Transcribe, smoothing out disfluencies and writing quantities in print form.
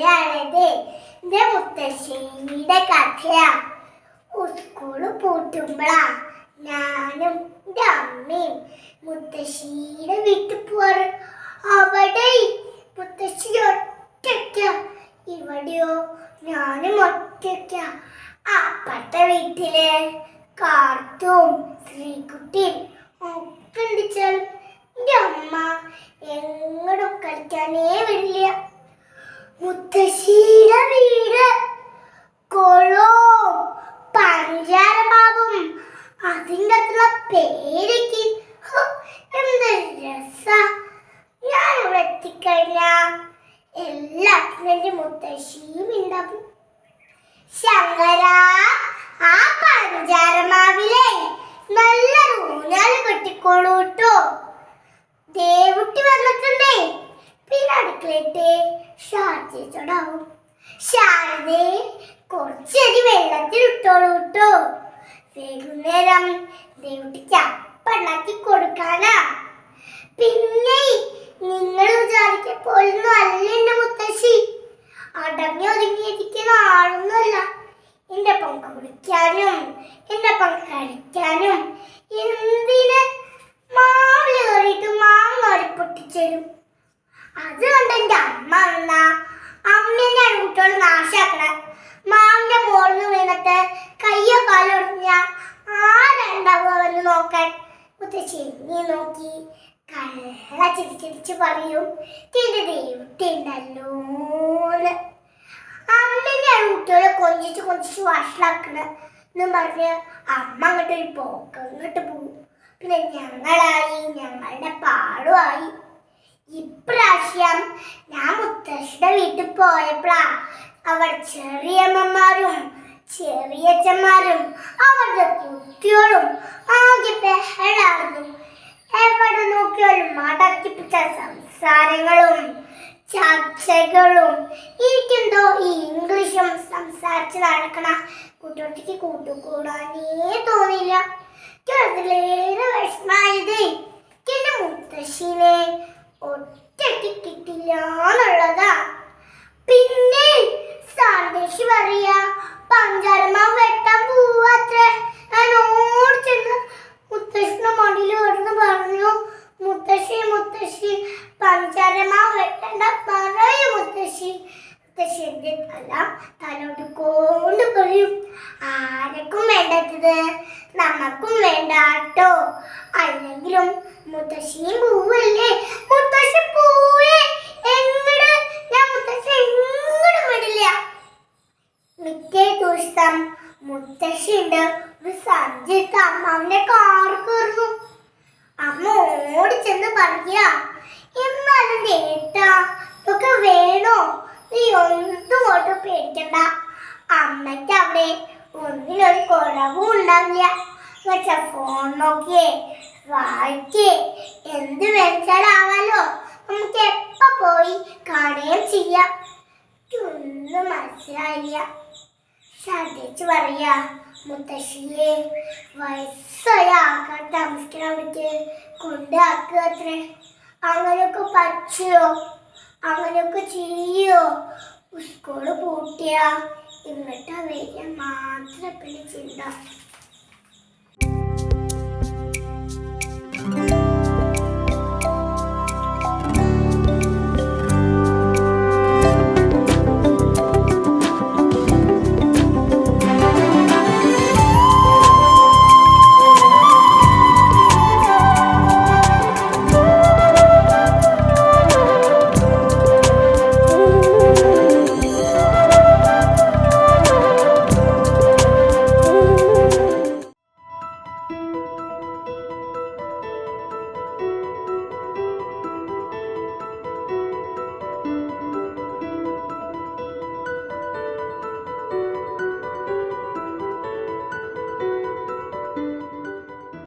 കഥയാണിത്. എന്റെ മുത്തശ്ശിയുടെ കഥയാ. സ്കൂള് പൂട്ടുമ്പോഴാ ഞാനും എന്റെ അമ്മയും മുത്തശ്ശിയുടെ വീട്ടിൽ പോവാറ്. അവിടെ മുത്തശ്ശി ഒറ്റയ്ക്ക, ഇവിടെയോ ഞാനും ഒറ്റയ്ക്ക. അപ്പത്തെ വീട്ടില് കാർത്തും ശ്രീകുട്ടിയും ഒക്കെ ഉണ്ടിച്ചാലും എന്റെ അമ്മ എങ്ങടും കളിക്കാനേ വരില്ല. മുത്തശ്ശിയുടെ വീട് കൊളവും പഞ്ചാരമാവും അതിൻ്റെ അകത്തുള്ള പേരയ്ക്ക് എന്ത് രസ. ഞാൻ ഇവിടെ എത്തിക്കഴിഞ്ഞ എല്ലാത്തിനും എൻ്റെ മുത്തശ്ശിയും ഉണ്ടാവും. ശങ്കര, ആ പഞ്ചാരമാവിലെ നല്ല ഊഞ്ഞാല് കെട്ടിക്കോളൂ ട്ടോ. ദേവുട്ടി വന്നിട്ടുണ്ടേ. പിന്നെ അടുക്കളയിട്ട് ശാരദയോടാവും. ശാരദേ, കുറച്ചരി വെള്ളത്തിൽ ഇട്ടോളൂ ട്ടോ. വൈകുന്നേരം ദേവുട്ടിക്ക് അപ്പണ്ടാക്കി കൊടുക്കാനാ. പിന്നെ നിങ്ങൾ വിചാരിക്ക പോലൊന്നും അല്ല എന്റെ മുത്തശ്ശി. അടങ്ങി ഒതുങ്ങിയിരിക്കുന്ന ആളൊന്നുമല്ല. എന്റെ പങ്ക് കുടിക്കാനും എന്റെ പങ്ക് കഴിക്കാനും എന്തിന് മാവില് കയറിയിട്ട് മാങ്ങ പൊട്ടിച്ചരും. അതുകൊണ്ട് എന്റെ അമ്മ വന്നാ അമ്മേനെയാണ് കുട്ടികൾ നാശാക്കണ. മാവിന്റെ മോളിന്ന് വീണിട്ട് കയ്യോ കാലോ ഒടിഞ്ഞ ആരുണ്ടാവുക വന്ന് നോക്കാൻ. മുത്തശ്ശി നീ നോക്കി കള്ള ചിരിച്ചിരിച്ച് പറയും, എന്റെ ദേവുട്ടി ഉണ്ടല്ലോന്ന്. അമ്മേനെയാണ് കുട്ടികളെ കൊഞ്ചിച്ച് വഷളാക്കണ എന്നും പറഞ്ഞ് അമ്മ അങ്ങോട്ടൊരു പോക്ക് അങ്ങോട്ട് പോകും. പിന്നെ ഞങ്ങളുടെ പാടുമായി. ഇപ്രാവശ്യം ഞാൻ മുത്തശ്ശിയുടെ വീട്ടിൽ പോയപ്പോഴാ അവർ ചെറിയമ്മമാരും ചെറിയച്ഛന്മാരും അവരുടെ കുട്ടികളും ആകെ ബഹളായിരുന്നു. എവിടെ നോക്കിയാലും മടക്കിപ്പിച്ച സംസാരങ്ങളും ചർച്ചകളും. എനിക്കെന്തോ ഈ ഇംഗ്ലീഷും സംസാരിച്ച് നടക്കണ കുട്ടികൾക്ക് കൂട്ടുകൂടാനേ തോന്നില്ല. അതിലേറെ വിഷമായത് എന്റെ മുത്തശ്ശിനെ ഒറ്റയ്ക്ക് കിട്ടില്ല എന്നുള്ളതാ. പിന്നെ സന്ദേശി പറയാ പഞ്ചാരമാവ് വെട്ടാൻ പോവാത്രേ. ഞാൻ ഓടിച്ചെന്ന് മുത്തശ്ശിയുടെ മടിയിൽ കിടന്ന് പറഞ്ഞു, മുത്തശ്ശി പഞ്ചാരമാവ് വെട്ടണ്ട പറയൂ മുത്തശ്ശി. മുത്തശ്ശി എന്റെ തലോട്ട് കൊണ്ട് പറയും, ആരക്കും വേണ്ടത് നമുക്കും വേണ്ടാട്ടോ. അല്ലെങ്കിലും മുത്തശ്ശിയും പോവല്ലേ. മുത്തശ്ശി പോവേ എങ്ങട്, ഞാൻ മുത്തശ്ശി എങ്ങടും വിടില്ല. മിക്കേ ദിവസം മുത്തശ്ശി ഉണ്ട് ഒരു സഞ്ചിട്ട് അമ്മാവിന്റെ കാർ കയറുന്നു. അമ്മ ഓടിച്ചെന്ന് പറയാ, എന്നാലും ഏട്ടാ ഇതൊക്കെ വേണോ, നീ ഒന്നും കൊണ്ട് പേടിക്കണ്ട. അമ്മയ്ക്ക് അവിടെ ഒന്നിനൊരു കുറവും ഉണ്ടാവില്ല. ഫോൺ നോക്കിയേ വായിക്കേ എന്ത് വെച്ചാലാവാലോ. നമുക്ക് എപ്പ പോയി കാണുകയും ചെയ്യാം. ഒന്നും മനസ്സിലായില്ല. ശ്രദ്ധിച്ചു പറയാ, മുത്തശ്ശിയെ വയസ്സായ ആൾക്കാർ താമസിക്കണ അവിടേക്ക് കൊണ്ടാക്കുക അത്രേ. അങ്ങനെയൊക്കെ പറ്റുമോ? അങ്ങനെയൊക്കെ ചെയ്യോ? സ്കൂള് പൂട്ടിയ ഇങ്ങോട്ട് വരിക മാത്രം പിന്നെ ചിന്ത.